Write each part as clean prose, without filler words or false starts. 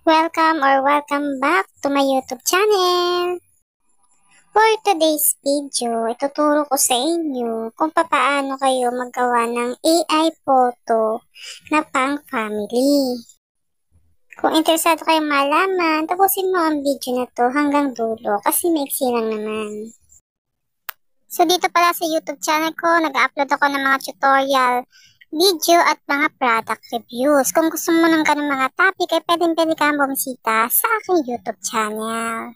Welcome back to my YouTube channel. For today's video, ituturo ko sa inyo kung paano kayo maggawa ng AI photo na pang family. Kung interesado kayong malaman, tapusin mo ang video na to hanggang dulo kasi maiksi lang naman. So dito pala sa YouTube channel ko, nag-upload ako ng mga tutorial video at mga product reviews. Kung gusto mo ng ganung mga topic ay pwede kang bumisita sa aking YouTube channel.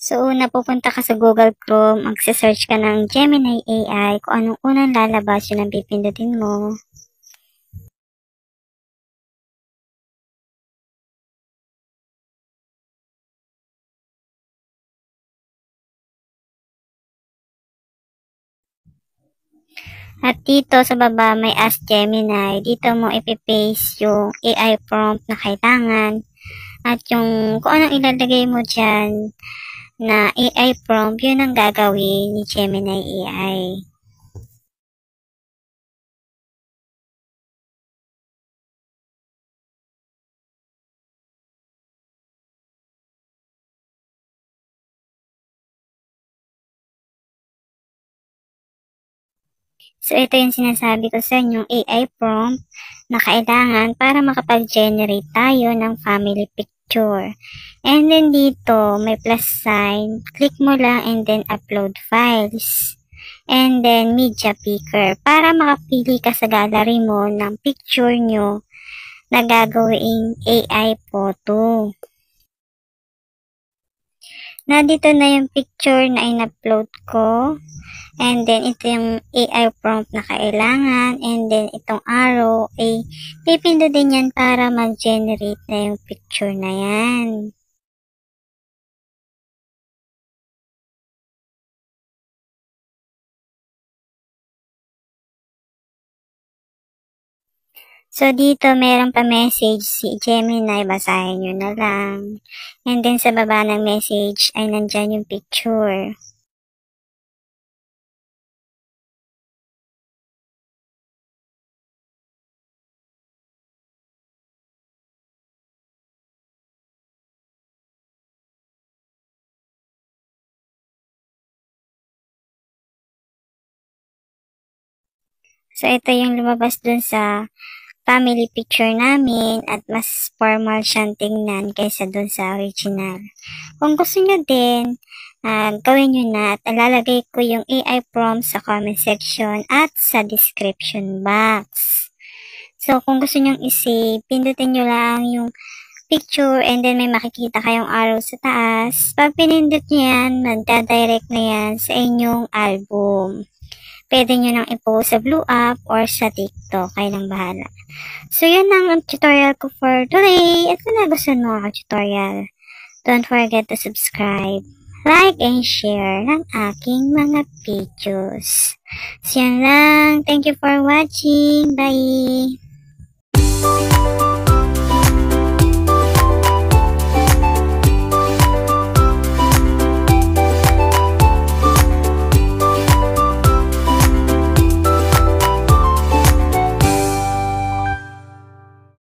So una, pupunta ka sa Google Chrome, magse-search ka ng Gemini AI, kung anong unang lalabas yun ang pipindutin mo. At dito sa baba may Ask Gemini. Dito mo ipipaste yung AI prompt na kailangan. At yung kung anong ilalagay mo dyan na AI prompt, yun ang gagawin ni Gemini AI. So, ito yung sinasabi ko sa inyo, AI prompt na kailangan para makapag-generate tayo ng family picture. And then dito, may plus sign. Click mo lang and then upload files. And then media picker para makapili ka sa gallery mo ng picture nyo na gagawing AI photo. Nandito na yung picture na in-upload ko. And then, ito yung AI prompt na kailangan. And then, itong arrow ay pipindutin yan para mag-generate na yung picture na yan. So, dito meron pa message si Gemini. Basahin nyo na lang. And then, sa baba ng message ay nandyan yung picture. So, ito yung lumabas dun sa family picture namin at mas formal siyang tingnan kaysa dun sa original. Kung gusto nyo din, gawin nyo na at alalagay ko yung AI prompt sa comment section at sa description box. So, kung gusto nyo i-save, pindutin nyo lang yung picture and then may makikita kayong arrow sa taas. Pag pinindot nyo yan, magdadirect na yan sa inyong album. Pwede nyo nang i-post sa Blue App or sa TikTok. Kayo nang bahala. So, yun ang tutorial ko for today. At kung nagustuhan mo ang tutorial, don't forget to subscribe, like, and share ng aking mga videos. So, yan lang. Thank you for watching. Bye!